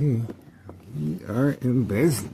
Okay, we are in business.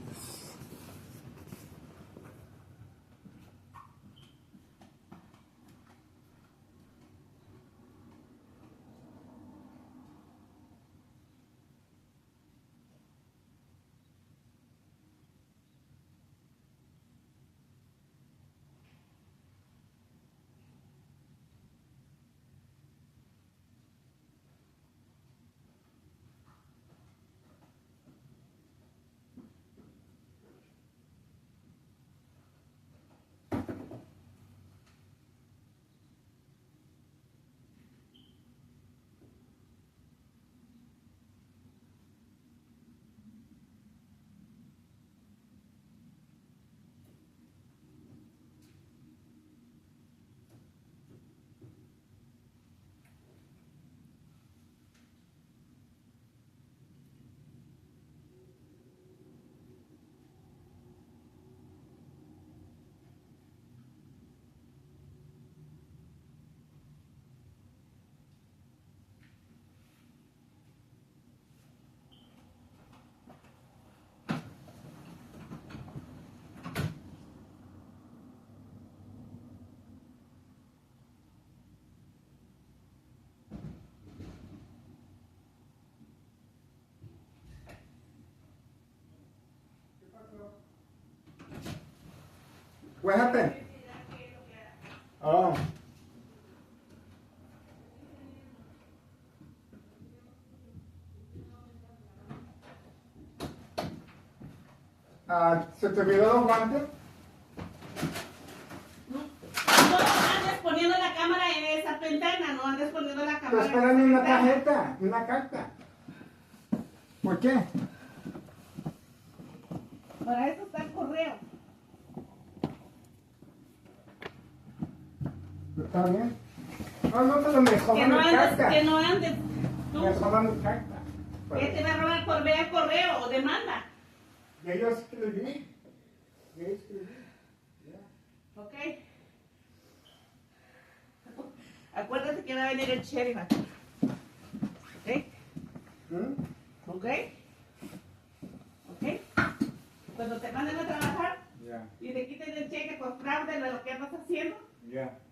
What happened? Oh. ¿Se te olvidó los guantes? No andes poniendo la cámara en esa ventana, no andes poniendo la cámara. Estoy esperando una tarjeta, una carta. ¿Por qué? Para eso está el correo. ¿Está bien? No, pero me jodan mi carta. Que no andes. Tú, Me jodan mi carta. ¿qué te va a robar por ver el correo o demanda? Ya yo escribí. ¿Ok? Acuérdate que va a venir el sheriff aquí. ¿Ok? ¿Ok? ¿Ok? Cuando te manden a trabajar y te quiten el cheque por fraude de lo que andas haciendo,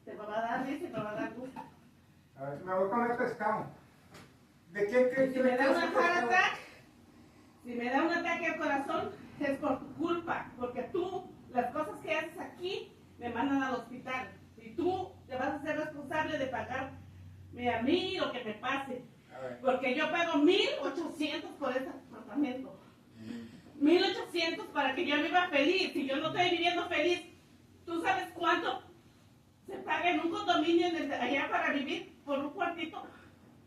te va a dar ese, te va a dar gusto. A ver, me voy con el pescado. ¿De qué crees Si me da un heart attack, si me da un ataque al corazón, es por tu culpa, porque tú, las cosas que haces aquí, me mandan al hospital. Y tú te vas a ser responsable de pagarme a mí lo que me pase. Porque yo pago 1,800 por este apartamento. 1,800 para que yo viva feliz. Si yo no estoy viviendo feliz, ¿tú sabes cuánto se paga en un condominio allá para vivir por un cuartito?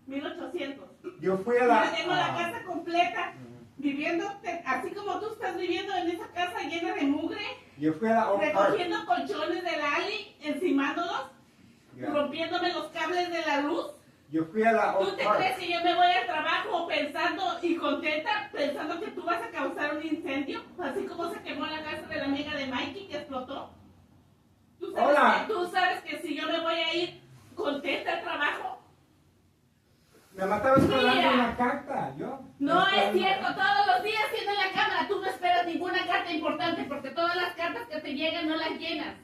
1,800. Yo fui a la... Yo tengo la casa completa, viviendo así como tú estás viviendo en esa casa llena de mugre. Yo fui a la Oak Park. Recogiendo colchones del alley, encimándolos, rompiéndome los cables de la luz. Yo fui a la ¿Tú Oak te Park. crees que yo me voy al trabajo pensando y contenta, pensando que tú vas a causar un incendio? Así como se quemó la casa de la amiga de Mikey que explotó. ¿Tú sabes que si yo me voy a ir contenta al trabajo? Me mataba esperando una carta, yo. No es cierto, todos los días tiene la cámara. Tú no esperas ninguna carta importante porque todas las cartas que te llegan no las llenas.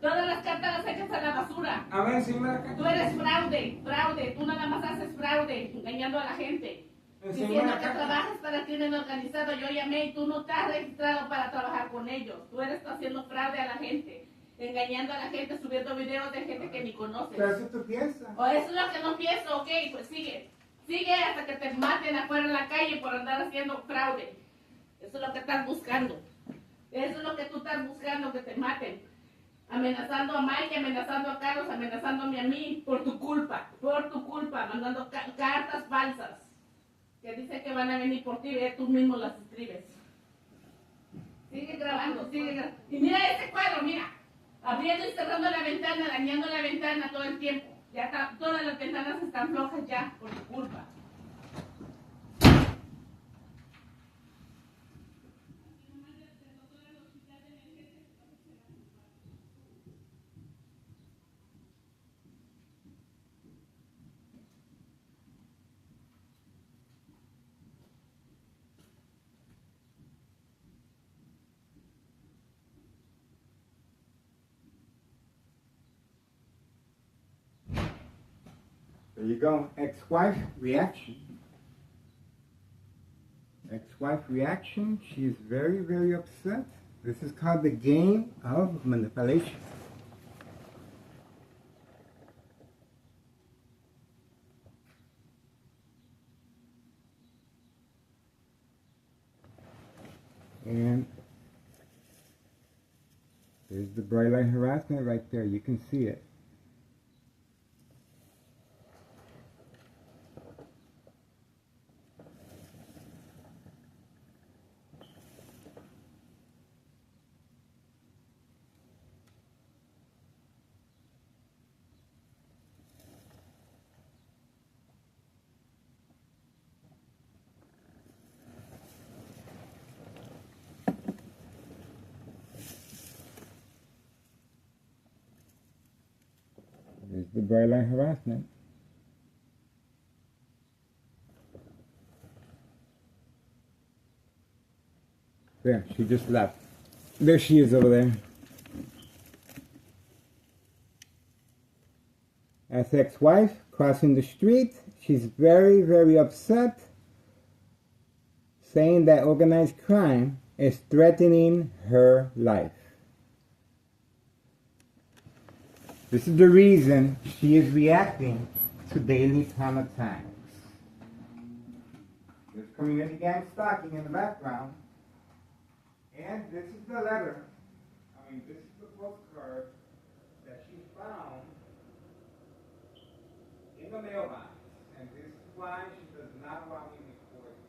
Todas las cartas las echas a la basura. A ver, encima la carta. Tú eres fraude. Tú nada más haces fraude, engañando a la gente. Diciendo que trabajas para el crimen organizado. Yo llamé y tú no estás registrado para trabajar con ellos. Tú eres haciendo fraude a la gente. Engañando a la gente, subiendo videos de gente que ni conoces. Pero eso tú piensas. O eso es lo que no pienso, ok, pues sigue. Sigue hasta que te maten afuera en la calle por andar haciendo fraude. Eso es lo que estás buscando. Eso es lo que tú estás buscando, que te maten. Amenazando a Mike, amenazando a Carlos, amenazándome a mí por tu culpa, mandando cartas falsas. que dice que van a venir por ti, tú mismo las escribes. Sigue grabando, sigue grabando. Y mira ese cuadro, mira. Abriendo y cerrando la ventana, dañando la ventana todo el tiempo. Ya está, todas las ventanas están flojas ya, por tu culpa. There you go. Ex-wife reaction. Ex-wife reaction. She is very, very upset. This is called the game of manipulation. And there's the bright light harassment right there. You can see it. There's the bright light harassment. There, she just left. There she is over there. As ex-wife crossing the street, she's very, very upset, saying that organized crime is threatening her life. This is the reason she is reacting to daily crime attacks. There's community gang stalking in the background. And this is the letter, this is the postcard that she found in the mailbox. And this is why she does not want me recording.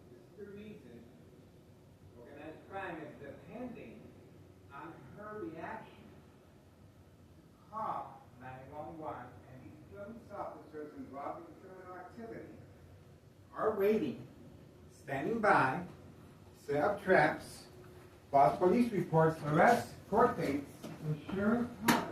This is the reason organized crime is depending on her reaction to call 911. And these police officers involved in criminal activity are waiting, standing by, set up traps, false police reports, arrests, court dates, insurance policies.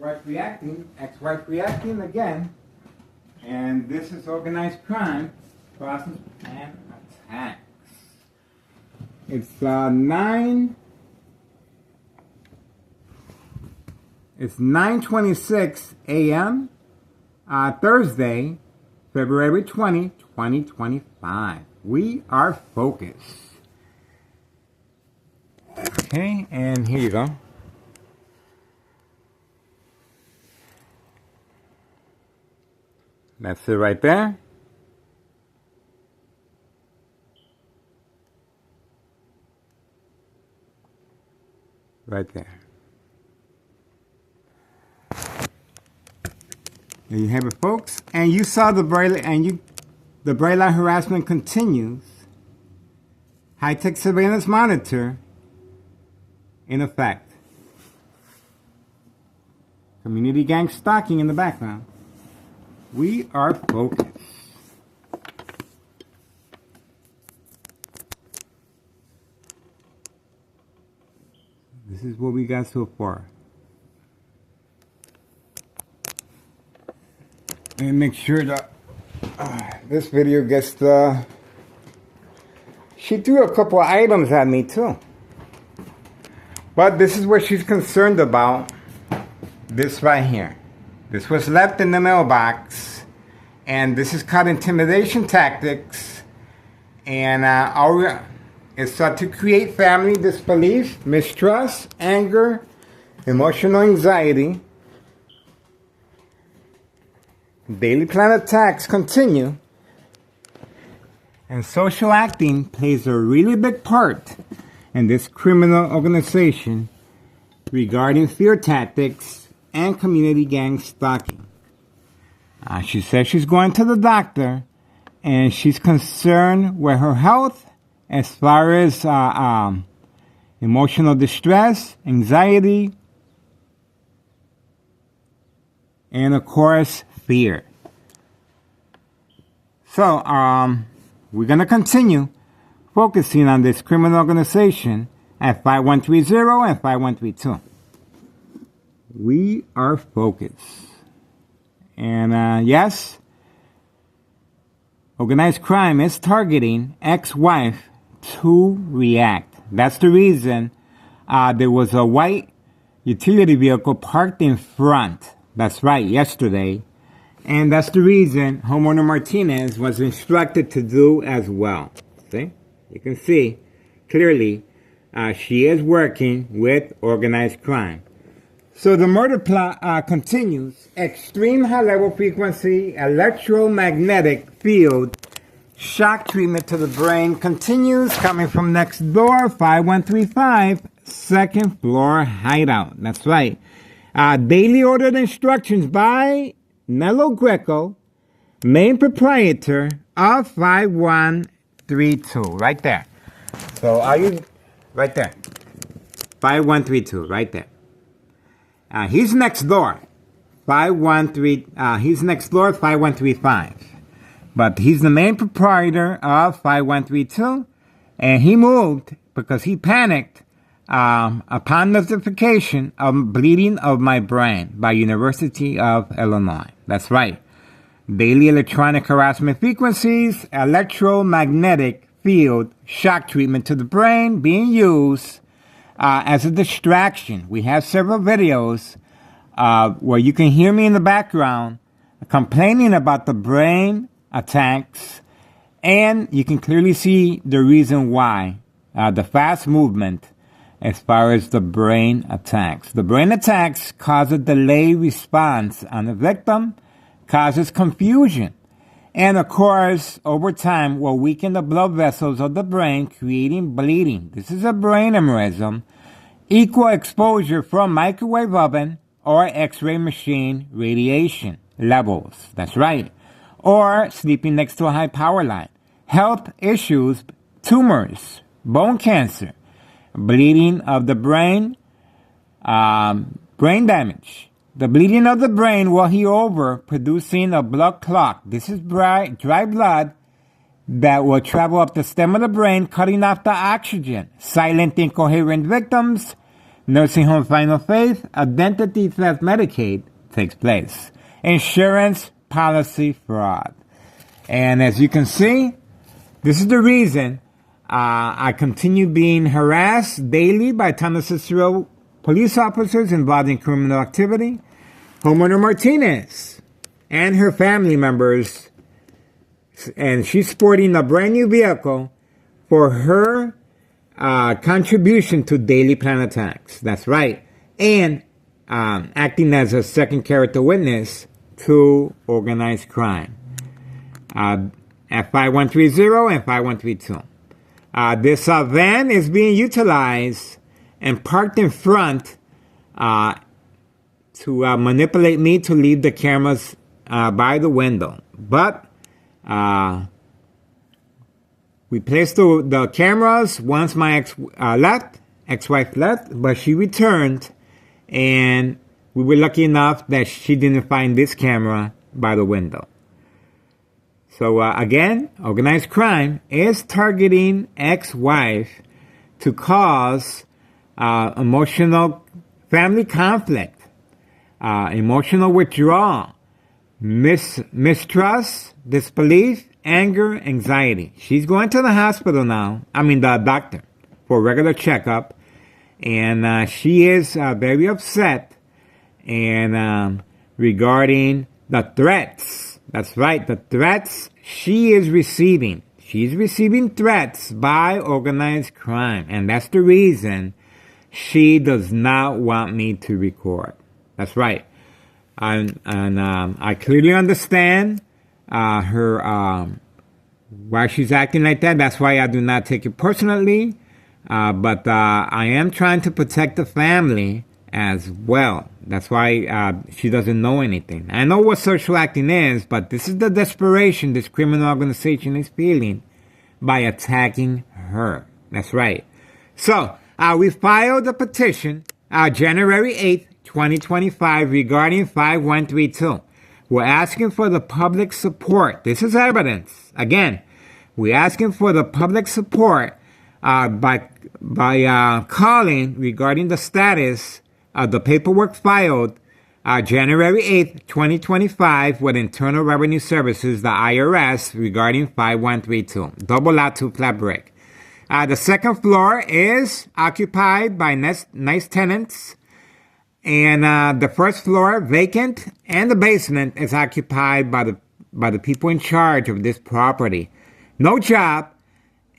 ex-wife reacting again, and this is organized crime, process and attacks. It's 9:26 a.m. Thursday, February 20, 2025. We are focused. Okay, and here you go. That's it right there. Right there. There you have it, folks. And you saw the bright light harassment continues. High-tech surveillance monitor in effect. Community gang stalking in the background. We are focused. This is what we got so far. And make sure that this video gets the... She threw a couple of items at me too. But this is what she's concerned about. This right here. This was left in the mailbox. And this is called intimidation tactics. And it's to create family disbelief, mistrust, anger, emotional anxiety. Daily plan attacks continue. And social acting plays a really big part in this criminal organization regarding fear tactics and community gang stalking. She says she's going to the doctor and she's concerned with her health as far as emotional distress, anxiety, and of course, fear. So, we're going to continue focusing on this criminal organization at 5130 and 5132. We are focused. And yes, organized crime is targeting ex-wife to react. That's the reason there was a white utility vehicle parked in front. That's right, yesterday. And that's the reason homeowner Martinez was instructed to do as well. See? You can see clearly she is working with organized crime. So the murder plot continues. Extreme high-level frequency electromagnetic field shock treatment to the brain continues, coming from next door, 5135, second floor hideout. That's right. Daily ordered instructions by Nello Greco, main proprietor of 5132. Right there. So are you... Right there. 5132. Right there. He's next door. 513. He's next door, 5135. But he's the main proprietor of 5132. And he moved because he panicked upon notification of bleeding of my brain by University of Illinois. That's right. Daily electronic harassment frequencies, electromagnetic field shock treatment to the brain being used as a distraction. We have several videos where you can hear me in the background complaining about the brain attacks, and you can clearly see the reason why, the fast movement as far as the brain attacks. The brain attacks cause a delayed response on the victim, causes confusion, and of course, over time, will weaken the blood vessels of the brain, creating bleeding. This is a brain aneurysm. Equal exposure from microwave oven or X-ray machine radiation levels. That's right. Or sleeping next to a high power line. Health issues, tumors, bone cancer, bleeding of the brain, brain damage. The bleeding of the brain will heal over, producing a blood clot. This is dry blood that will travel up the stem of the brain, cutting off the oxygen, silent incoherent victims, nursing home Final Faith, identity theft Medicaid takes place. Insurance policy fraud. And as you can see, this is the reason I continue being harassed daily by Thomas Cicero police officers involved in criminal activity. Homeowner Martinez and her family members, and she's sporting a brand new vehicle for her contribution to daily plan attacks. That's right. And acting as a second character witness to organized crime at 5130 and 5132. This van is being utilized and parked in front to manipulate me to leave the cameras by the window. But we placed the cameras once my ex-wife left, but she returned, and we were lucky enough that she didn't find this camera by the window. So again, organized crime is targeting ex-wife to cause emotional family conflict, emotional withdrawal, mistrust, disbelief, anger, anxiety. She's going to the hospital now, the doctor, for a regular checkup, and she is very upset and regarding the threats. That's right, the threats she is receiving. She's receiving threats by organized crime, and that's the reason she does not want me to record. That's right. And I clearly understand her why she's acting like that. That's why I do not take it personally. But I am trying to protect the family as well. That's why she doesn't know anything. I know what social acting is, but this is the desperation this criminal organization is feeling by attacking her. That's right. So we filed a petition January 8th, 2025 regarding 5132. We're asking for the public support. This is evidence. Again, we're asking for the public support by calling regarding the status of the paperwork filed January 8th, 2025 with Internal Revenue Services, the IRS, regarding 5132. Double lot 2 flat brick. The second floor is occupied by nice tenants. And the first floor vacant, and the basement is occupied by the people in charge of this property. No job,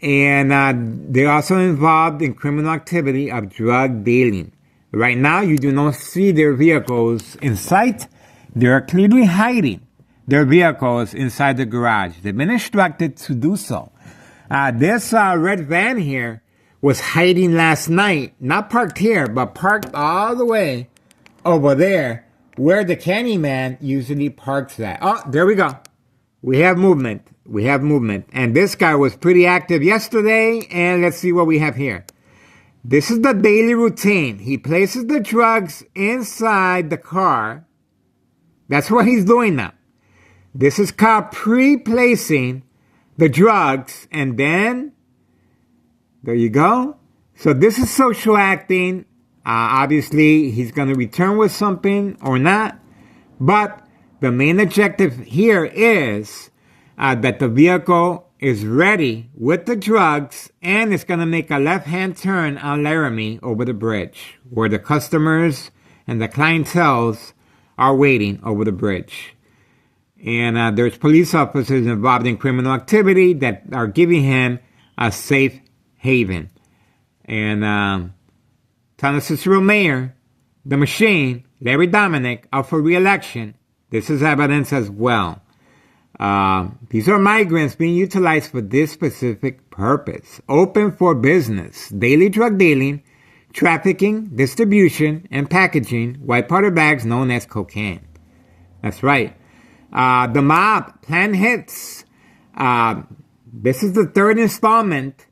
and they're also involved in criminal activity of drug dealing. Right now, you do not see their vehicles in sight. They are clearly hiding their vehicles inside the garage. They've been instructed to do so. This red van here was hiding last night, not parked here, but parked all the way over there where the Candyman usually parks at. Oh, there we go. We have movement. And this guy was pretty active yesterday, and let's see what we have here. This is the daily routine. He places the drugs inside the car. That's what he's doing now. This is called pre-placing the drugs, and then there you go. So this is social acting. Obviously, he's going to return with something or not. But the main objective here is that the vehicle is ready with the drugs, and it's going to make a left-hand turn on Laramie over the bridge, where the customers and the clientels are waiting over the bridge. And there's police officers involved in criminal activity that are giving him a safe haven. And Thomas Cicero Mayor, the machine, Larry Dominic, up for re-election. This is evidence as well. These are migrants being utilized for this specific purpose. Open for business. Daily drug dealing, trafficking, distribution, and packaging white powder bags known as cocaine. That's right. The mob plan hits. This is the third installment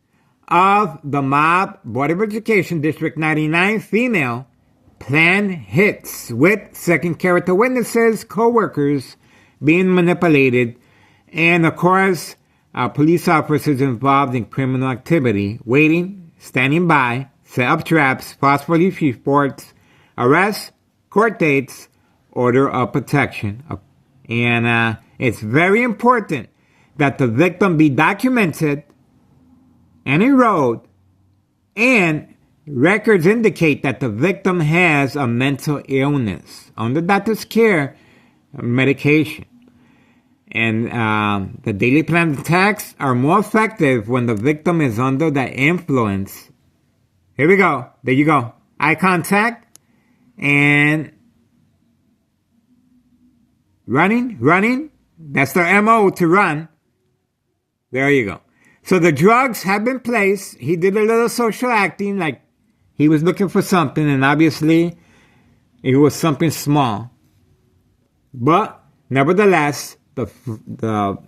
of the mob Board of Education District 99 female plan hits with second character witnesses, co-workers being manipulated, and of course police officers involved in criminal activity waiting, standing by set up traps, false police reports, arrests, court dates, order of protection. And it's very important that the victim be documented and enrolled, and records indicate that the victim has a mental illness under doctor's care, medication. And the daily plan attacks are more effective when the victim is under the influence. Here we go. There you go. Eye contact and running. That's their MO, to run. There you go. So the drugs have been placed. He did a little social acting, like he was looking for something, and obviously it was something small. But nevertheless, the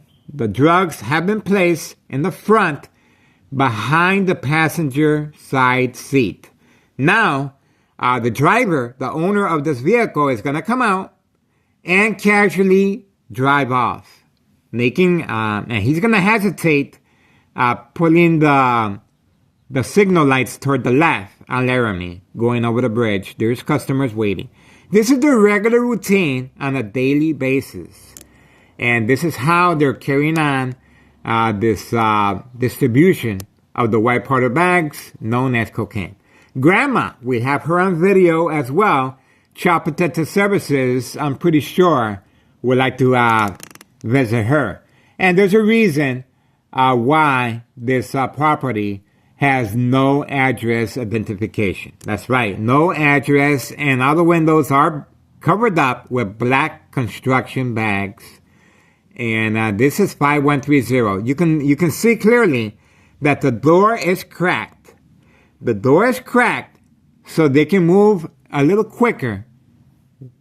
drugs have been placed in the front behind the passenger side seat. Now, the driver, the owner of this vehicle, is going to come out and casually drive off, and he's going to hesitate, pulling the signal lights toward the left on Laramie, going over the bridge. There's customers waiting. This is the regular routine on a daily basis. And this is how they're carrying on this distribution of the white powder bags known as cocaine. Grandma, we have her on video as well. Child Protective Services, I'm pretty sure, would like to visit her. And there's a reason why this property has no address identification. That's right, no address, and all the windows are covered up with black construction bags. And this is 5130. You can see clearly that the door is cracked. The door is cracked so they can move a little quicker,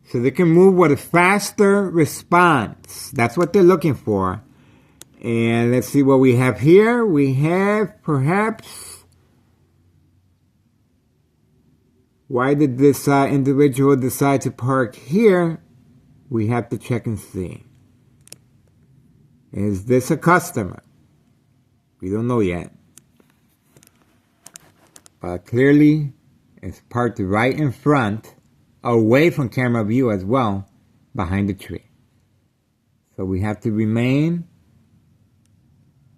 so they can move with a faster response. That's what they're looking for. And let's see what we have here. We have perhaps, why did this individual decide to park here? We have to check and see. Is this a customer? We don't know yet. But clearly, it's parked right in front, away from camera view as well, behind the tree. So we have to remain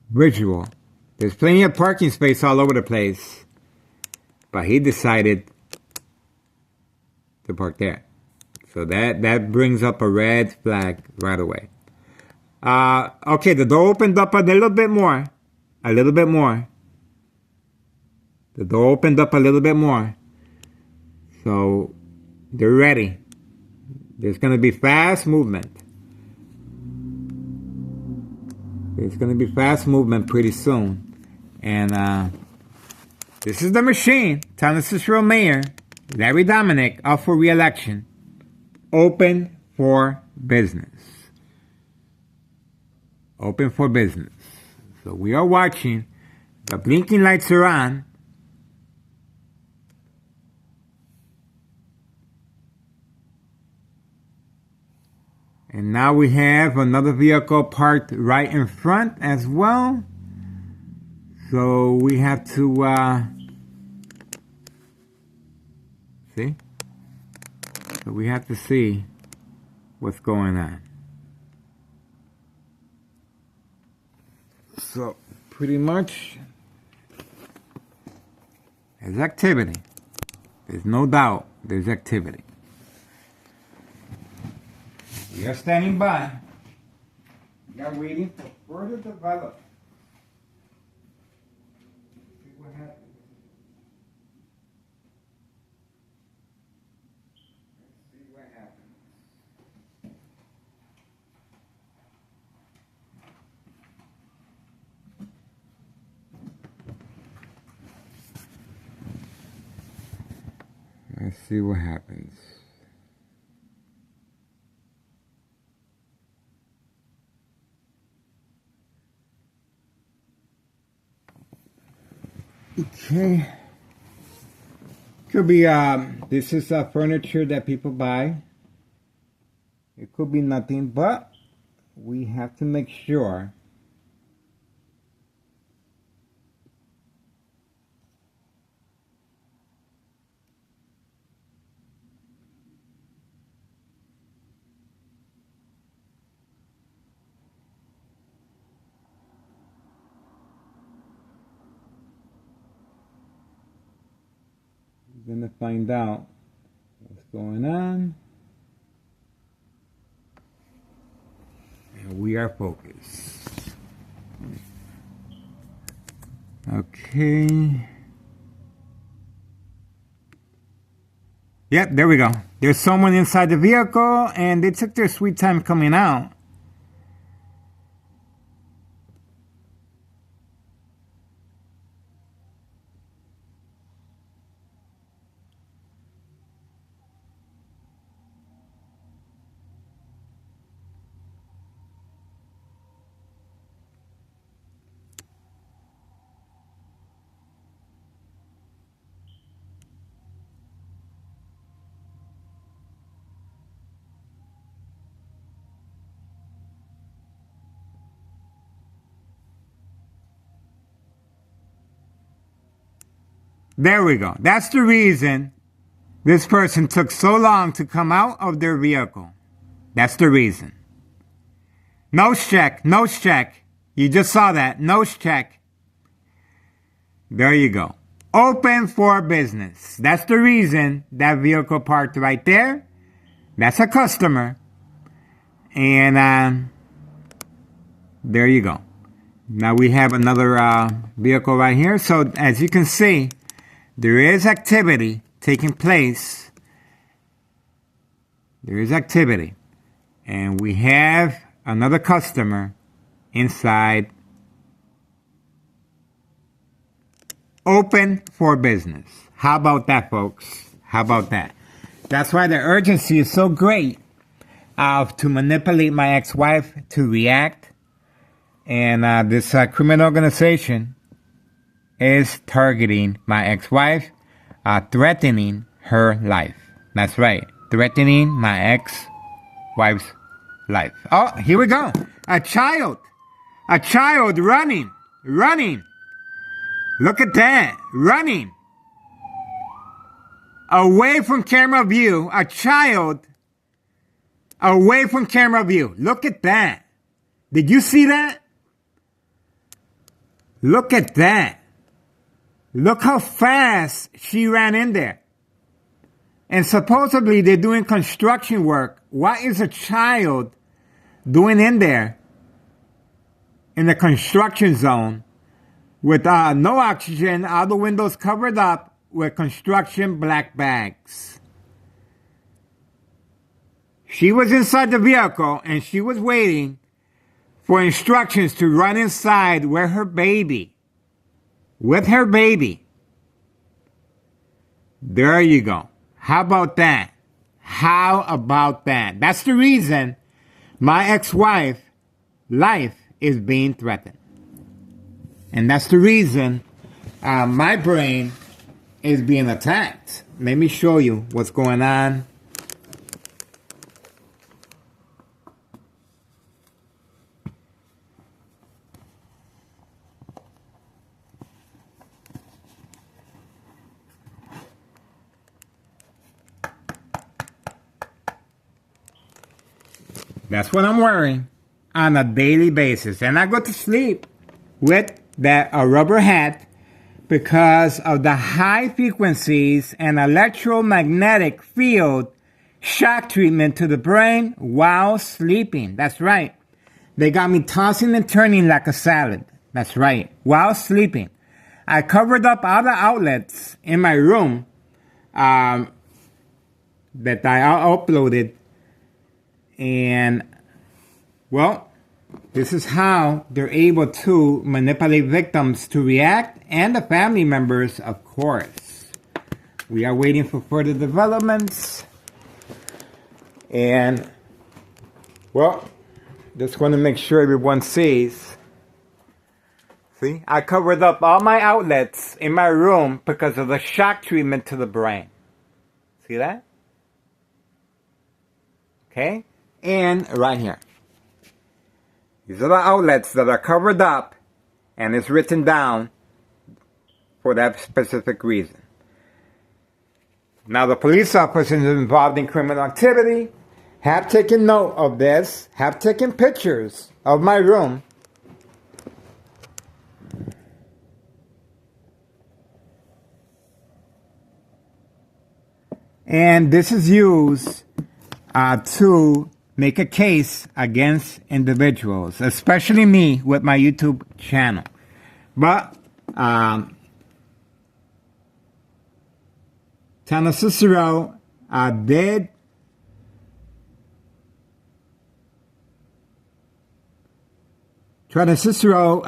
visual. There's plenty of parking space all over the place, but he decided to park there. So that brings up a red flag right away. Okay, the door opened up a little bit more. The door opened up a little bit more. So they're ready. There's going to be fast movement. There's going to be fast movement pretty soon. And this is the machine. Town Cicero Mayor Larry Dominic up for re-election. Open for business. Open for business. So we are watching. The blinking lights are on. And now we have another vehicle parked right in front as well. So we have to see. So we have to see what's going on. So pretty much there's activity. There's no doubt there's activity. We are standing by. We are waiting for further development. See what happens. Let's see what happens. Let's see what happens. Okay. Could be, this is furniture that people buy. It could be nothing, but we have to make sure We're gonna find out what's going on. And we are focused. Okay. Yep, there we go. There's someone inside the vehicle, and they took their sweet time coming out. There we go. That's the reason this person took so long to come out of their vehicle. That's the reason. Nose check, nose check. You just saw that. Nose check. There you go. Open for business. That's the reason that vehicle parked right there. That's a customer. And there you go. Now we have another vehicle right here. So as you can see, there is activity taking place. There is activity. And we have another customer inside. Open for business. How about that, folks? How about that? That's why the urgency is so great to manipulate my ex-wife to react. And this criminal organization is targeting my ex-wife, threatening her life. That's right. Threatening my ex-wife's life. Oh, here we go. A child running. Look at that. Running. Away from camera view. A child away from camera view. Look at that. Did you see that? Look at that. Look how fast she ran in there. And supposedly they're doing construction work. What is a child doing in there in the construction zone with no oxygen, all the windows covered up with construction black bags? She was inside the vehicle and she was waiting for instructions to run inside with her baby. There you go. How about that? How about that? That's the reason my ex-wife life is being threatened. And that's the reason my brain is being attacked. Let me show you what's going on. That's what I'm wearing on a daily basis. And I go to sleep with that rubber hat because of the high frequencies and electromagnetic field shock treatment to the brain while sleeping. That's right. They got me tossing and turning like a salad. That's right. While sleeping. I covered up all the outlets in my room that I uploaded. And, well, this is how they're able to manipulate victims to react and the family members, of course. We are waiting for further developments. And, well, just want to make sure everyone sees. See, I covered up all my outlets in my room because of the shock treatment to the brain. See that? Okay? And right here. These are the outlets that are covered up and it's written down for that specific reason. Now the police officers involved in criminal activity have taken note of this, have taken pictures of my room. And this is used to make a case against individuals, especially me with my YouTube channel. But Tana Cicero did Tana Cicero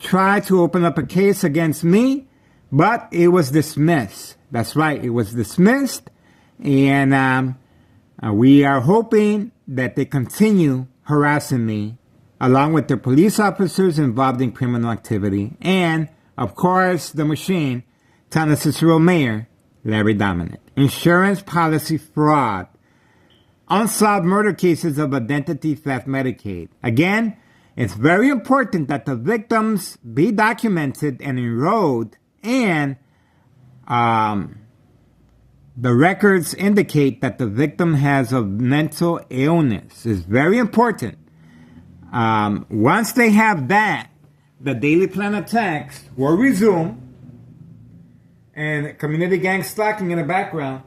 tried to open up a case against me, but it was dismissed. That's right, it was dismissed, and we are hoping that they continue harassing me, along with the police officers involved in criminal activity, and, of course, the machine, Tana Cicero Mayor, Larry Dominant. Insurance policy fraud. Unsolved murder cases of identity theft Medicaid. Again, it's very important that the victims be documented and enrolled, and the records indicate that the victim has a mental illness. It's very important. Once they have that, the Daily Plan attacks will resume, and community gang stalking in the background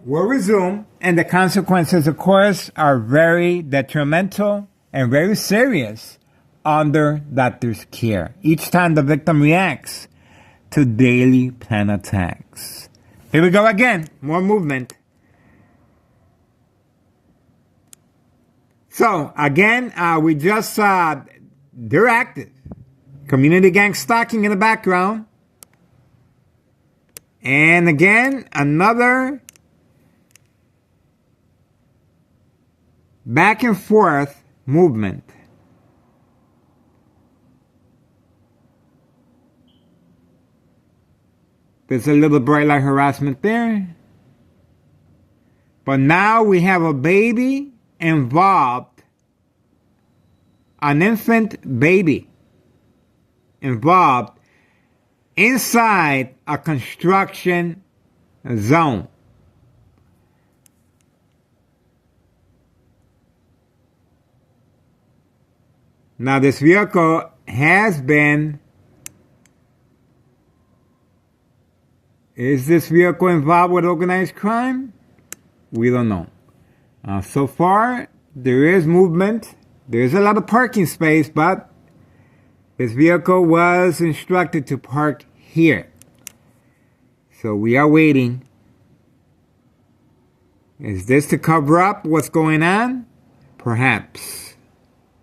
will resume, and the consequences, of course, are very detrimental and very serious under doctor's care each time the victim reacts to Daily Plan attacks. Here we go again, more movement. So, again, we just saw they're active. Community gang stalking in the background. And again, another back and forth movement. There's a little bright light harassment there. But now we have a baby involved, an infant baby involved inside a construction zone. Now this vehicle has been, is this vehicle involved with organized crime? We don't know. So far, there is movement. There's a lot of parking space, but this vehicle was instructed to park here. So we are waiting. Is this to cover up what's going on? Perhaps.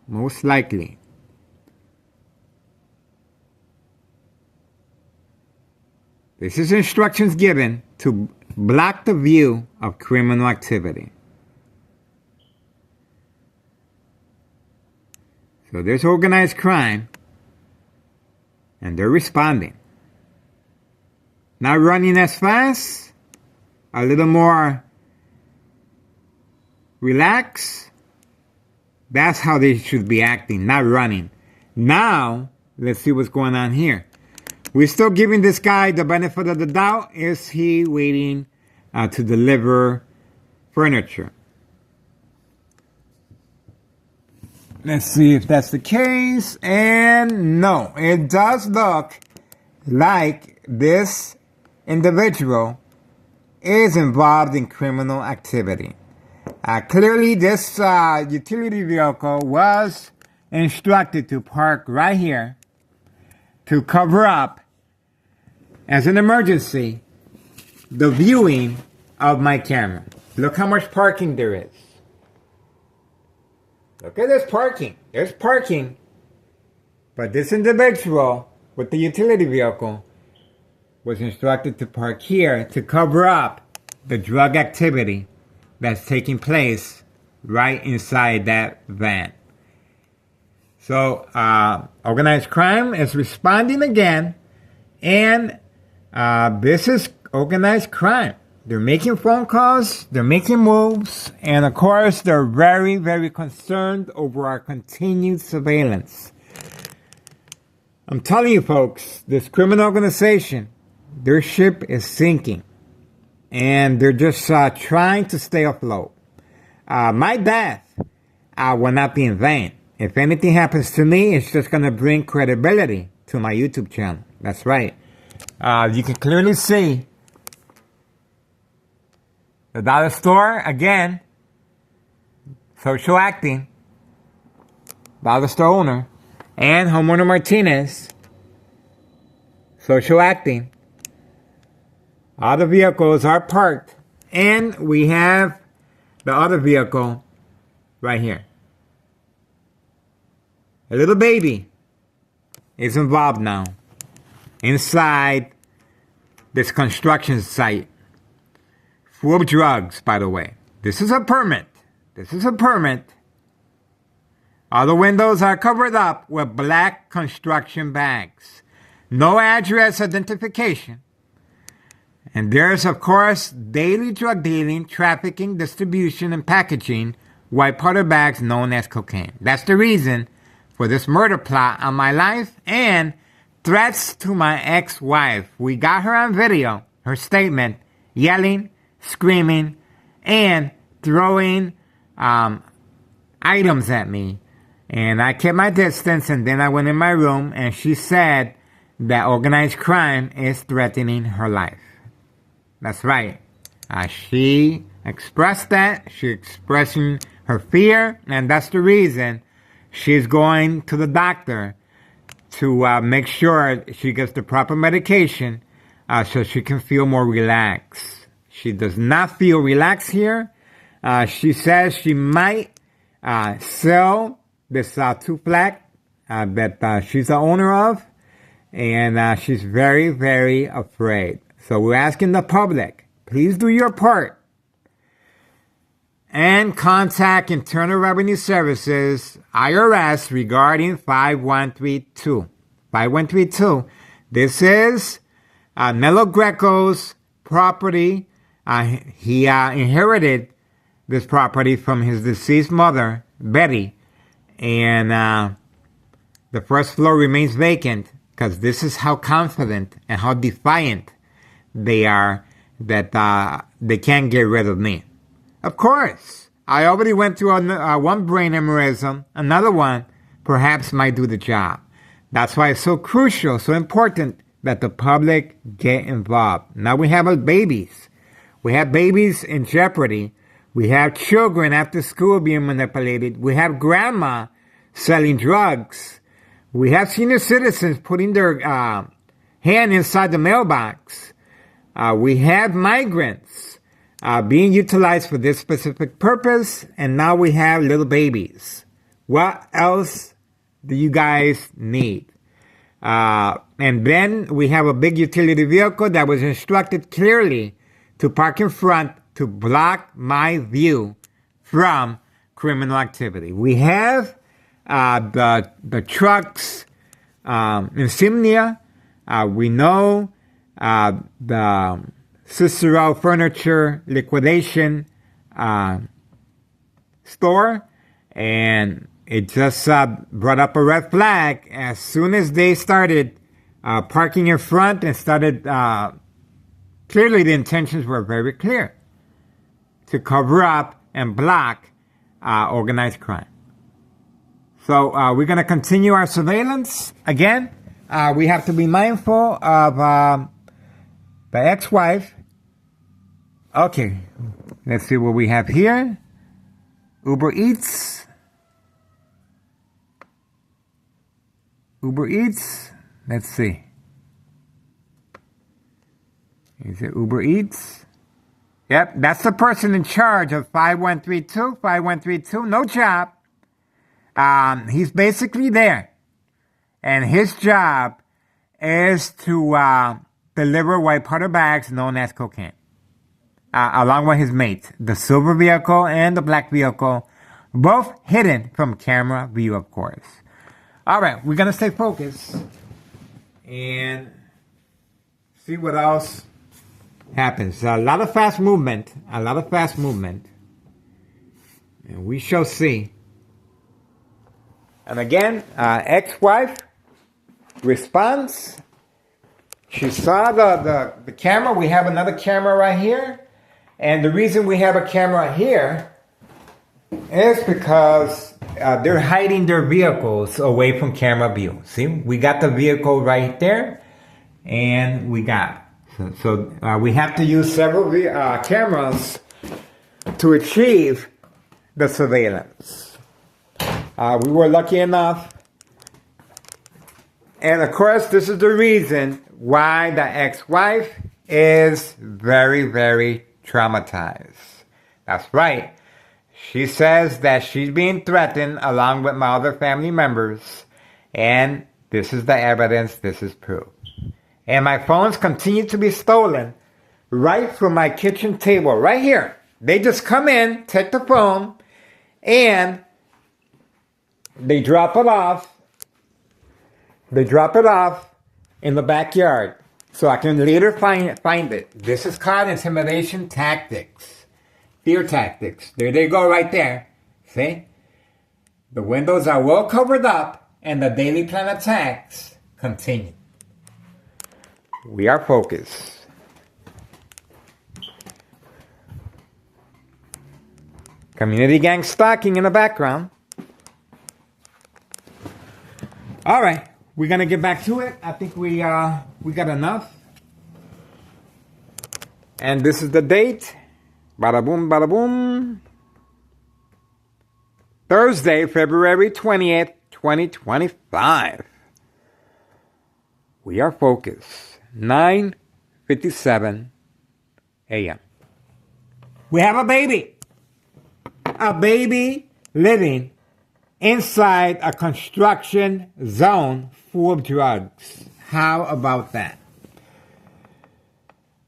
Most likely. This is instructions given to block the view of criminal activity. So there's organized crime, and they're responding. Not running as fast, a little more relaxed. That's how they should be acting, not running. Now, let's see what's going on here. We're still giving this guy the benefit of the doubt. Is he waiting to deliver furniture? Let's see if that's the case. And no, it does look like this individual is involved in criminal activity. Clearly, this utility vehicle was instructed to park right here to cover up, as an emergency, the viewing of my camera. Look how much parking there is. Okay, there's parking. There's parking. But this individual with the utility vehicle was instructed to park here to cover up the drug activity that's taking place right inside that van. So, organized crime is responding again, and this is organized crime. They're making phone calls, they're making moves, and of course, they're very, very concerned over our continued surveillance. I'm telling you folks, this criminal organization, their ship is sinking. And they're just trying to stay afloat. My death will not be in vain. If anything happens to me, it's just going to bring credibility to my YouTube channel. That's right. You can clearly see The dollar store, again, social acting, dollar store owner, and homeowner Martinez, social acting. All the vehicles are parked, and we have the other vehicle right here. A little baby is involved now inside this construction site. Full of drugs, by the way. This is a permit. This is a permit. All the windows are covered up with black construction bags. No address identification. And there's, of course, daily drug dealing, trafficking, distribution, and packaging white powder bags known as cocaine. That's the reason for this murder plot on my life and threats to my ex-wife. We got her on video, her statement, yelling, screaming, and throwing items at me. And I kept my distance, and then I went in my room, and she said that organized crime is threatening her life. That's right. She expressed that. She's expressing her fear, and that's the reason she's going to the doctor to make sure she gets the proper medication so she can feel more relaxed. She does not feel relaxed here. She says she might sell this two-flat that she's the owner of, and she's very, very afraid. So we're asking the public, please do your part and contact Internal Revenue Services, IRS, regarding 5132. 5132. This is Nello Greco's property. He inherited this property from his deceased mother, Betty, and the first floor remains vacant because this is how confident and how defiant they are that they can't get rid of me. Of course, I already went through one brain aneurysm. Another one perhaps might do the job. That's why it's so crucial, so important that the public get involved. Now we have our babies. We have babies in jeopardy. We have children after school being manipulated. We have grandma selling drugs. We have senior citizens putting their hand inside the mailbox. We have migrants being utilized for this specific purpose. And now we have little babies. What else do you guys need? And then we have a big utility vehicle that was instructed clearly to park in front to block my view from criminal activity. We have the truck's insignia. We know the Cicero Furniture liquidation store, and it just brought up a red flag as soon as they started parking in front and started. Clearly, the intentions were very clear to cover up and block organized crime. So we're going to continue our surveillance. Again, we have to be mindful of the ex-wife. Okay, let's see what we have here. Uber Eats. Uber Eats. Let's see. Is it Uber Eats? Yep, that's the person in charge of 5132. 5132, no job. He's basically there. And his job is to deliver white powder bags known as cocaine. Along with his mates, the silver vehicle and the black vehicle, both hidden from camera view, of course. All right, we're going to stay focused and see what else happens. A lot of fast movement. And we shall see. And again, ex-wife responds. She saw the camera. We have another camera right here. And the reason we have a camera here is because they're hiding their vehicles away from camera view. See, we got the vehicle right there. And we got. So we have to use several cameras to achieve the surveillance. We were lucky enough. And of course, this is the reason why the ex-wife is very, very traumatized. That's right. She says that she's being threatened along with my other family members. And this is the evidence. This is proof. And my phones continue to be stolen right from my kitchen table, right here. They just come in, take the phone, and they drop it off. They drop it off in the backyard so I can later find it. This is called intimidation tactics. Fear tactics. There they go right there. See? The windows are well covered up and the daily plan attacks continue. We are focused. Community gang stalking in the background. All right. We're going to get back to it. I think we got enough. And this is the date. Bada boom, bada boom. Thursday, February 20th, 2025. We are focused. 9:57 a.m. We have a baby. A baby living inside a construction zone full of drugs. How about that?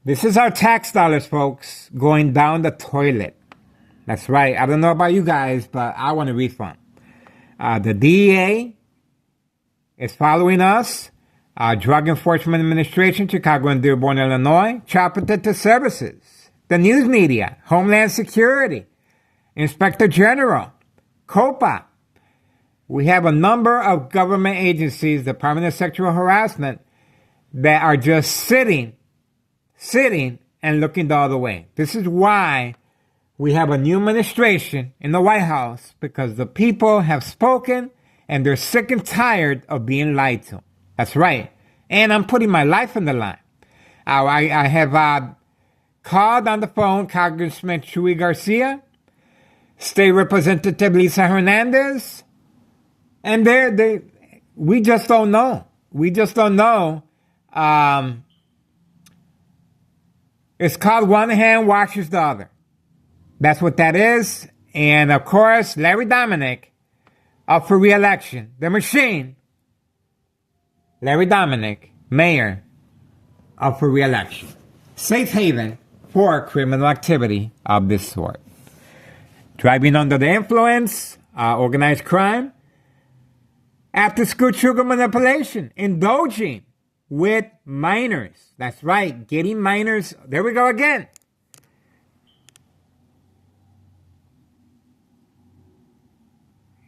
This is our tax dollars, folks, going down the toilet. That's right. I don't know about you guys, but I want a refund. The DEA is following us. Drug Enforcement Administration, Chicago and Dearborn, Illinois. Child Protective Services. The news media. Homeland Security. Inspector General. COPA. We have a number of government agencies, Department of Sexual Harassment, that are just sitting and looking the other way. This is why we have a new administration in the White House, because the people have spoken and they're sick and tired of being lied to. That's right. And I'm putting my life on the line. I have called on the phone Congressman Chuy Garcia, State Representative Lisa Hernandez, and we just don't know. We just don't know. It's called one hand washes the other. That's what that is. And of course, Larry Dominic up for re-election. The machine. Larry Dominic, mayor, up for re-election. Safe haven for criminal activity of this sort. Driving under the influence, organized crime, after-school sugar manipulation, indulging with minors. That's right, getting minors. There we go again.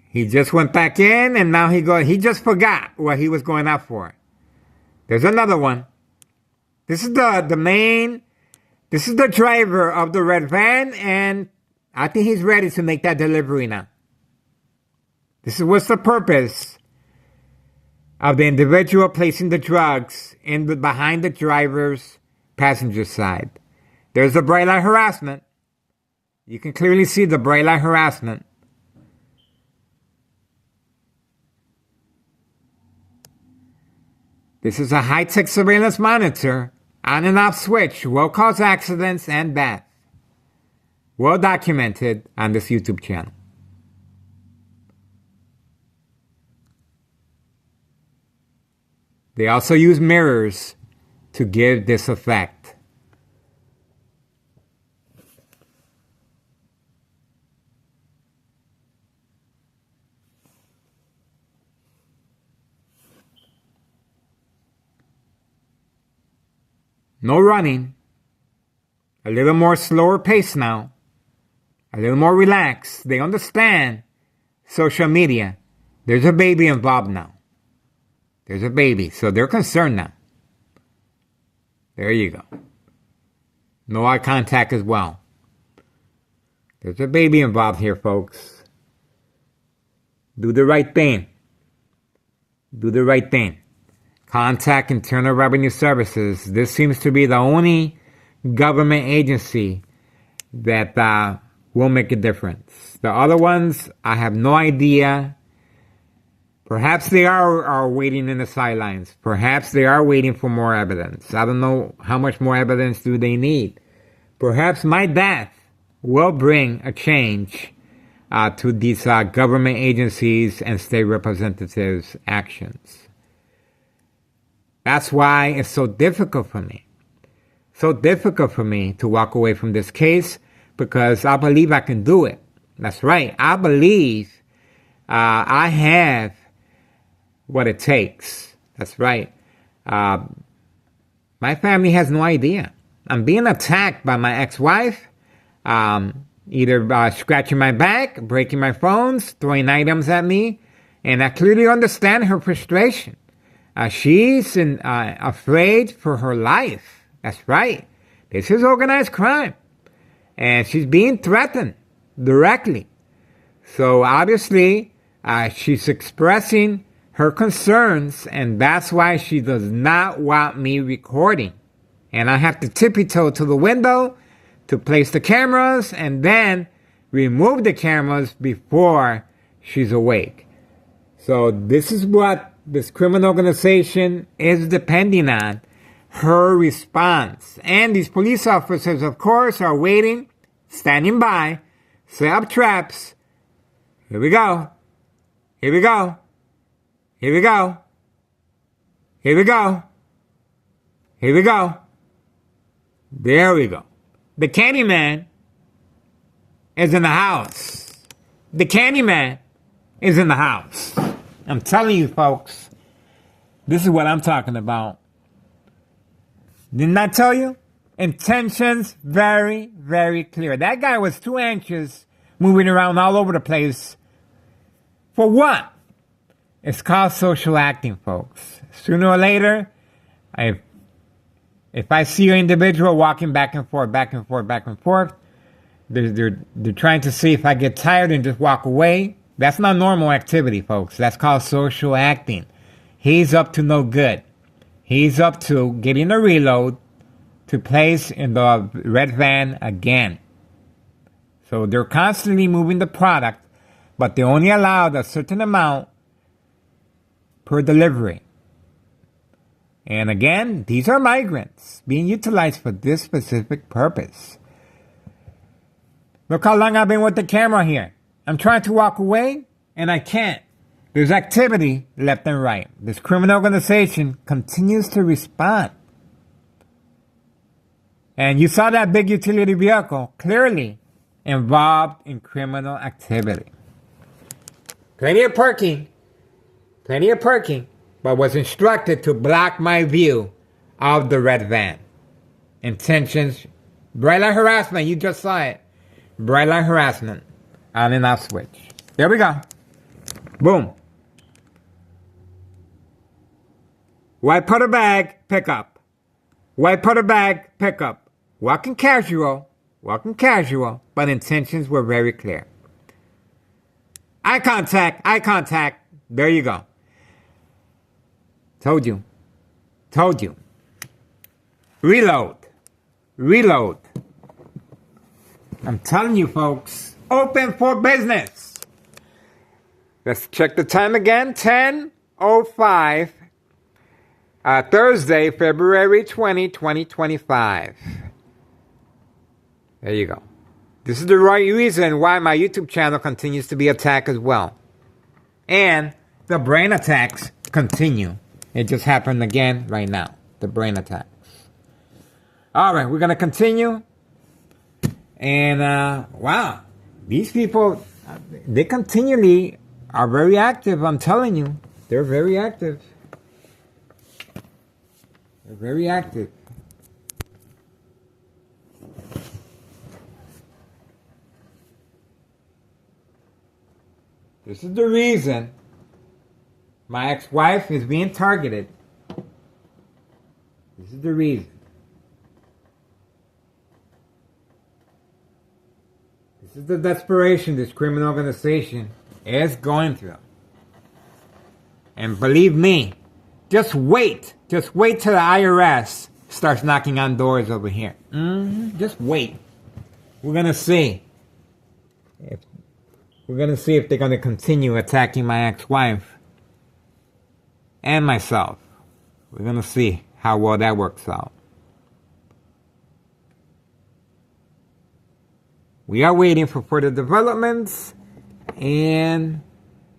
He just went back in, and now he just forgot what he was going out for. There's another one. This is this is the driver of the red van, and I think he's ready to make that delivery now. This is what's the purpose of the individual placing the drugs behind the driver's passenger side. There's the bright light harassment. You can clearly see the bright light harassment. This is a high-tech surveillance monitor, on and off switch, will cause accidents and death. Well documented on this YouTube channel. They also use mirrors to give this effect. No running. A little more slower pace now. A little more relaxed. They understand social media. There's a baby involved now. There's a baby, so they're concerned now. There you go. No eye contact as well. There's a baby involved here, folks. Do the right thing. Do the right thing. Contact Internal Revenue Services. This seems to be the only government agency that will make a difference. The other ones, I have no idea. Perhaps they are waiting in the sidelines. Perhaps they are waiting for more evidence. I don't know how much more evidence do they need. Perhaps my death will bring a change to these government agencies and state representatives' actions. That's why it's so difficult for me. So difficult for me to walk away from this case, because I believe I can do it. That's right. I believe I have what it takes. That's right. My family has no idea. I'm being attacked by my ex-wife, either scratching my back, breaking my phones, throwing items at me, and I clearly understand her frustration. She's afraid for her life. That's right. This is organized crime. And she's being threatened directly. So obviously, she's expressing her concerns, and that's why she does not want me recording. And I have to tippy-toe to the window to place the cameras and then remove the cameras before she's awake. So this is what this criminal organization is depending on, her response. And these police officers, of course, are waiting, standing by, set up traps. Here we go. Here we go. Here we go. Here we go. Here we go. There we go. The Candyman is in the house. The Candyman is in the house. I'm telling you, folks, this is what I'm talking about. Didn't I tell you? Intentions very, very clear. That guy was too anxious, moving around all over the place. For what? It's called social acting, folks. Sooner or later, if I see an individual walking back and forth, back and forth, back and forth, they're trying to see if I get tired and just walk away. That's not normal activity, folks. That's called social acting. He's up to no good. He's up to getting a reload to place in the red van again. So they're constantly moving the product, but they only allowed a certain amount per delivery. And again, these are migrants being utilized for this specific purpose. Look how long I've been with the camera here. I'm trying to walk away, and I can't. There's activity left and right. This criminal organization continues to respond. And you saw that big utility vehicle clearly involved in criminal activity. Plenty of parking, but was instructed to block my view of the red van. Intentions, bright light harassment, you just saw it. Bright light harassment, on and off switch. There we go. Boom. White powder bag, pick up. White powder bag, pick up. Walking casual, but intentions were very clear. Eye contact. There you go. Told you. Reload. I'm telling you, folks, open for business. Let's check the time again. 10:05. Thursday, February 20, 2025. There you go. This is the right reason why my YouTube channel continues to be attacked as well. And the brain attacks continue. It just happened again right now. The brain attacks. All right, we're going to continue. And, wow. These people, they continually are very active. I'm telling you. They're very active. They're very active. This is the reason my ex-wife is being targeted. This is the reason. This is the desperation this criminal organization is going through. And believe me, just wait till the IRS starts knocking on doors over here. Just wait. We're going to see. if we're gonna see if they're gonna continue attacking my ex-wife and myself. We're gonna see how well that works out. We are waiting for further developments, and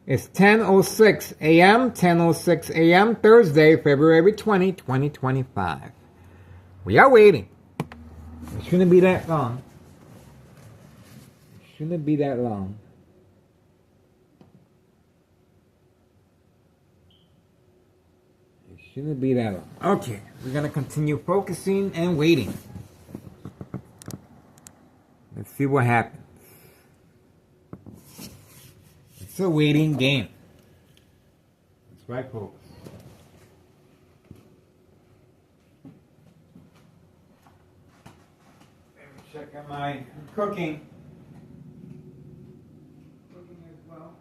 it's 10:06 a.m., 10:06 a.m., Thursday, February 20, 2025. We are waiting. It shouldn't be that long. It shouldn't be that long. It shouldn't be that long. Okay, we're going to continue focusing and waiting. Let's see what happens. It's a waiting game. That's right, folks. Let me check on my cooking. Cooking as well.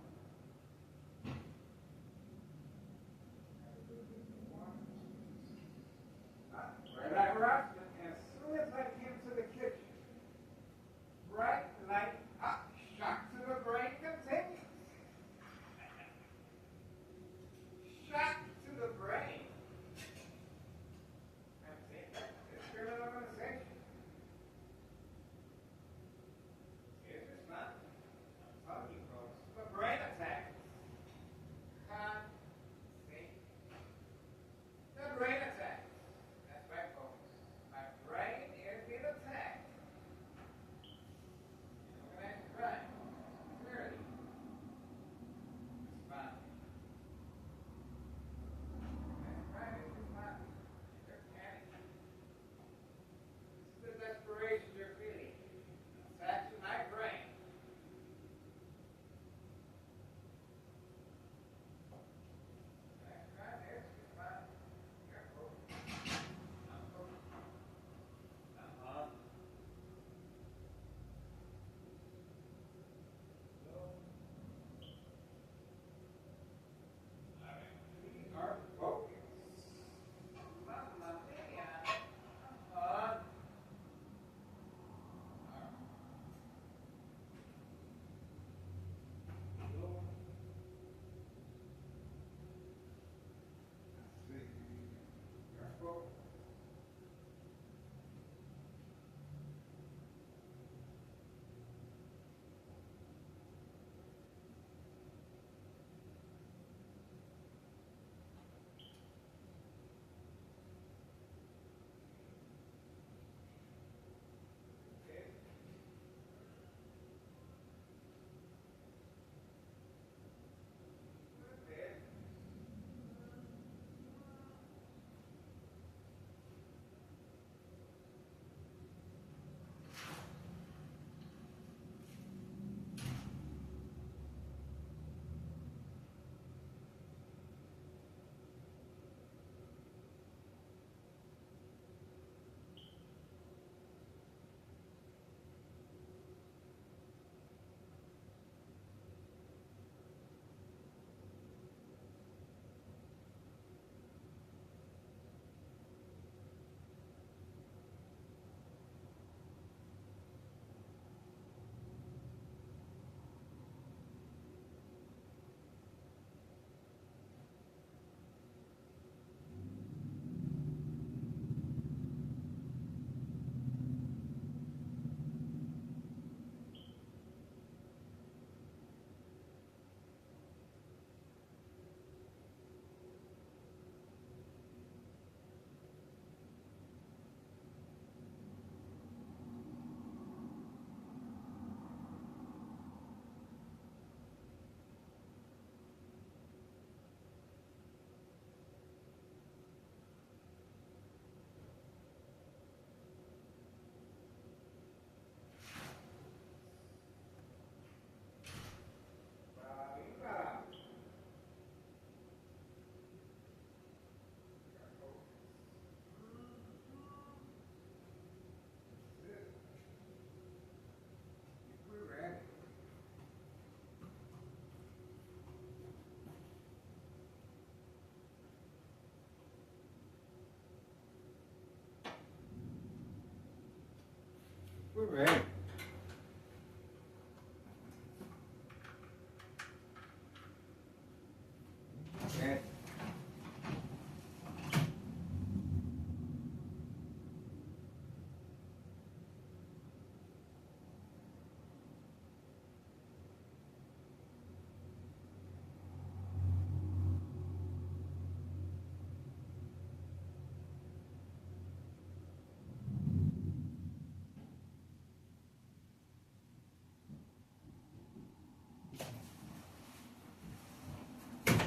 Right, as soon as I came to the kitchen, bright light up, shock to the brain continues. Shock to the brain. That's it. It's criminal organization.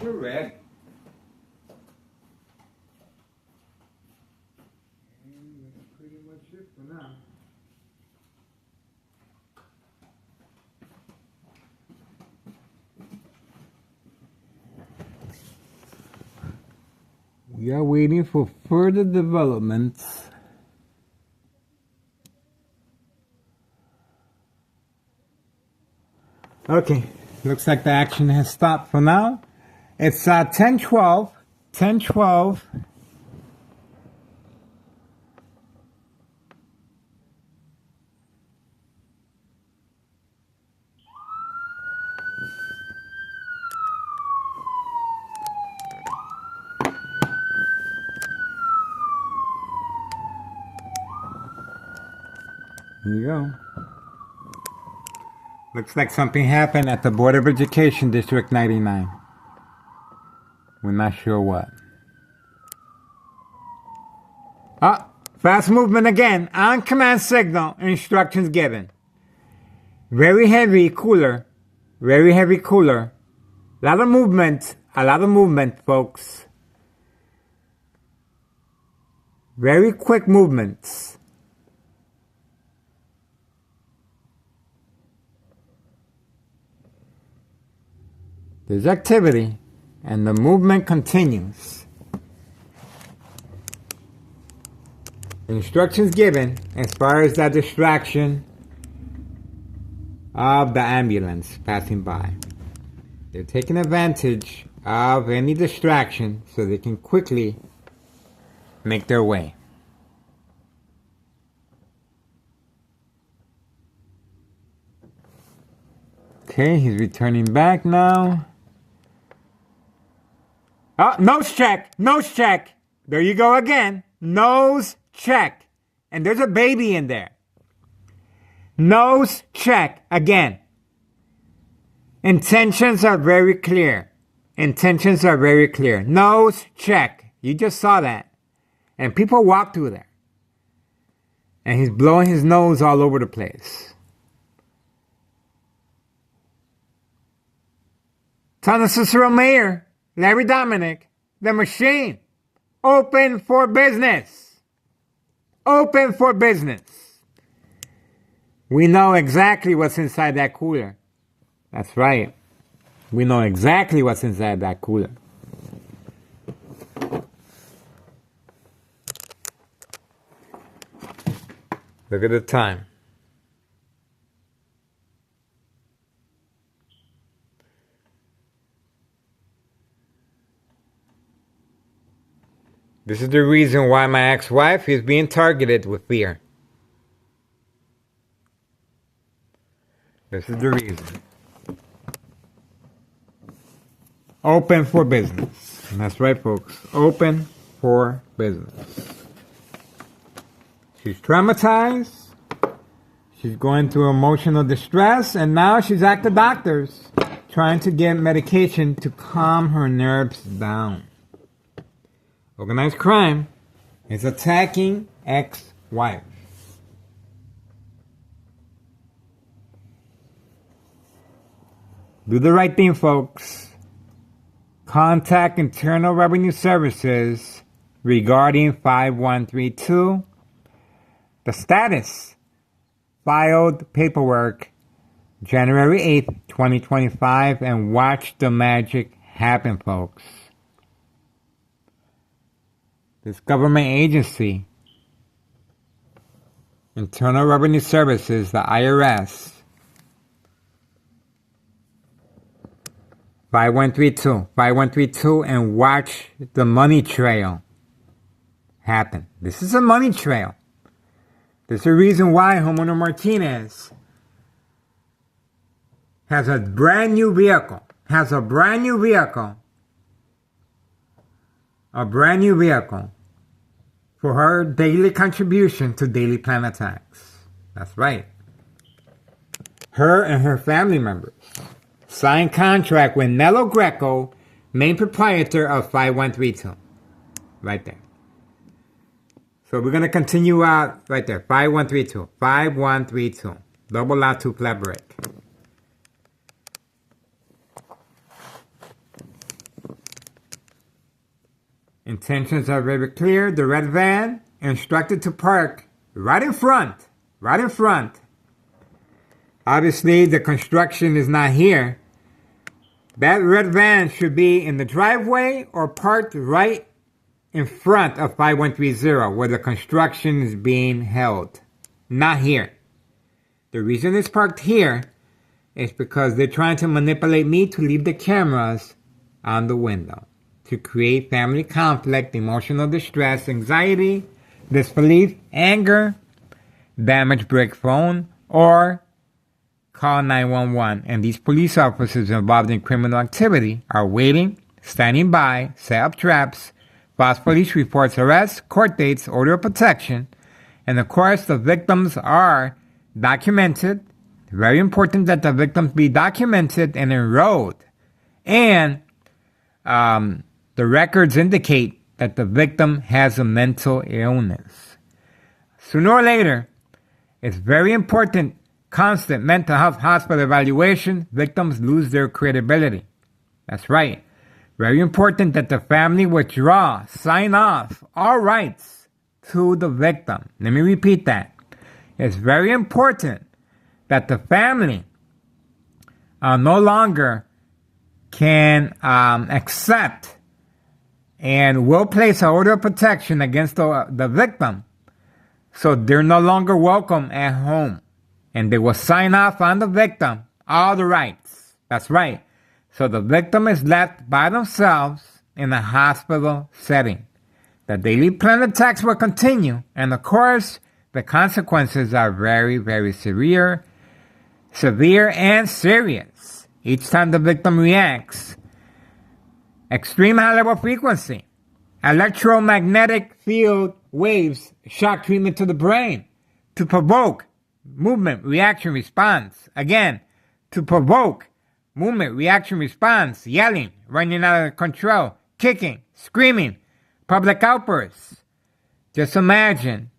We're ready. And that's pretty much it for now. We are waiting for further developments. Okay, looks like the action has stopped for now. It's 10:12. 10:12. Here you go. Looks like something happened at the Board of Education, District 99. We're not sure what. Ah, fast movement again. On command signal, instructions given. Very heavy cooler. Very heavy cooler. A lot of movement, folks. Very quick movements. There's activity, and the movement continues. Instructions given as far as that distraction of the ambulance passing by. They're taking advantage of any distraction so they can quickly make their way. Okay, he's returning back now. Oh, nose check, nose check. There you go again. Nose check. And there's a baby in there. Nose check again. Intentions are very clear. Intentions are very clear. Nose check. You just saw that. And people walk through there. And he's blowing his nose all over the place. Town of Cicero Mayor, Larry Dominic, the machine. Open for business. Open for business. We know exactly what's inside that cooler. That's right. We know exactly what's inside that cooler. Look at the time. This is the reason why my ex-wife is being targeted with fear. This is the reason. Open for business. And that's right, folks. Open for business. She's traumatized. She's going through emotional distress. And now she's at the doctor's trying to get medication to calm her nerves down. Organized crime is attacking ex-wife. Do the right thing, folks. Contact Internal Revenue Services regarding 5132. The status. Filed paperwork January 8th, 2025, and watch the magic happen, folks. This government agency, Internal Revenue Services, the IRS, 5132, and watch the money trail happen. This is a money trail. There's a reason why Homeowner Martinez has a brand new vehicle, for her daily contribution to Daily Planet Tax. That's right. Her and her family members signed contract with Nello Greco, main proprietor of 5132. Right there. So we're going to continue out right there. 5132. 5132. Double out to flat break. Intentions are very clear. The red van instructed to park right in front. Right in front. Obviously, the construction is not here. That red van should be in the driveway or parked right in front of 5130 where the construction is being held. Not here. The reason it's parked here is because they're trying to manipulate me to leave the cameras on the window to create family conflict, emotional distress, anxiety, disbelief, anger, damage brick phone, or call 911. And these police officers involved in criminal activity are waiting, standing by, set up traps, false police reports, arrests, court dates, order of protection, and of course the victims are documented. Very important that the victims be documented and enrolled. And the records indicate that the victim has a mental illness. Sooner or later, it's very important, constant mental health hospital evaluation. Victims lose their credibility. That's right. Very important that the family withdraw, sign off all rights to the victim. Let me repeat that. It's very important that the family no longer can accept and will place an order of protection against the victim. So they're no longer welcome at home. And they will sign off on the victim all the rights. That's right. So the victim is left by themselves in a hospital setting. The daily plan attacks will continue. And of course, the consequences are very, very severe and serious. Each time the victim reacts, extreme high level frequency, electromagnetic field waves, shock treatment to the brain to provoke movement, reaction, response. Again, to provoke movement, reaction, response, yelling, running out of control, kicking, screaming, public outbursts. Just imagine,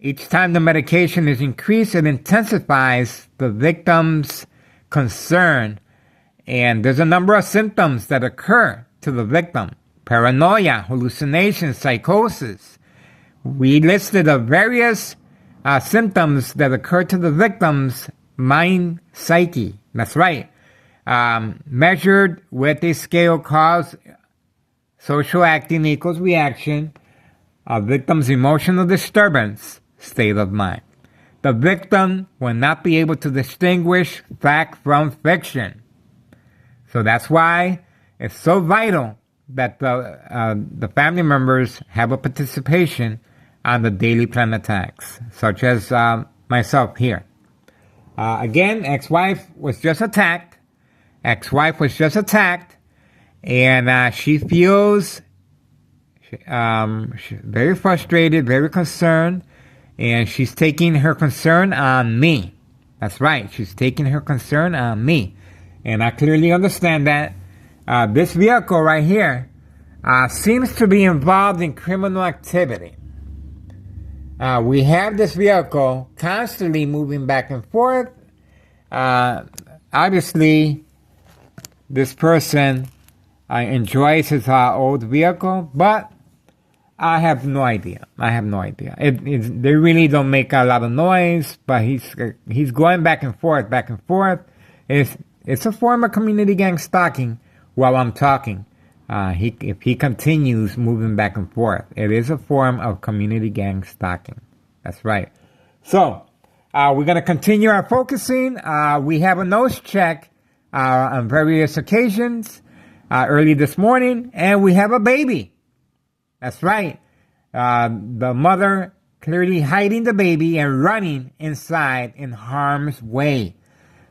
each time the medication is increased, it intensifies the victim's concern. And there's a number of symptoms that occur to the victim. Paranoia, hallucinations, psychosis. We listed the various symptoms that occur to the victim's mind psyche. That's right. Measured with a scale called social acting equals reaction, a victim's emotional disturbance state of mind. The victim will not be able to distinguish fact from fiction. So that's why it's so vital that the family members have a participation on the daily plan attacks, such as myself here. Again, ex-wife was just attacked. And she feels very frustrated, very concerned, and she's taking her concern on me. That's right, she's taking her concern on me. And I clearly understand that this vehicle right here seems to be involved in criminal activity. We have this vehicle constantly moving back and forth. Obviously, this person enjoys his old vehicle, but I have no idea. They really don't make a lot of noise, but he's going back and forth. It's a form of community gang stalking while I'm talking. If he continues moving back and forth, it is a form of community gang stalking. That's right. So, we're going to continue our focusing. We have a nose check on various occasions early this morning, and we have a baby. That's right. The mother clearly hiding the baby and running inside in harm's way.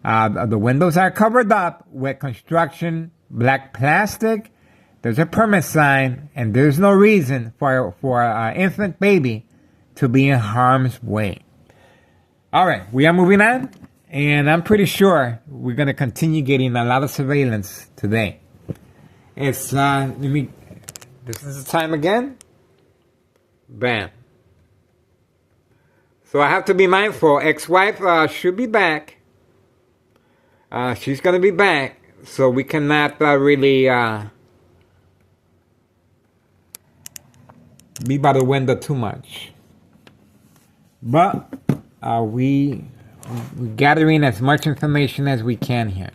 The windows are covered up with construction black plastic. There's a permit sign, and there's no reason for an infant baby to be in harm's way. All right, we are moving on, and I'm pretty sure we're going to continue getting a lot of surveillance today. It's, this is the time again. Bam. So I have to be mindful. Ex-wife should be back. She's going to be back, so we cannot really be by the window too much. But we're gathering as much information as we can here.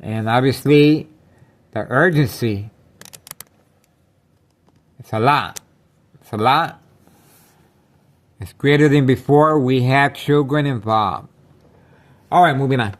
And obviously, the urgency, it's a lot. It's a lot. It's greater than before. We have children involved. All right, moving on.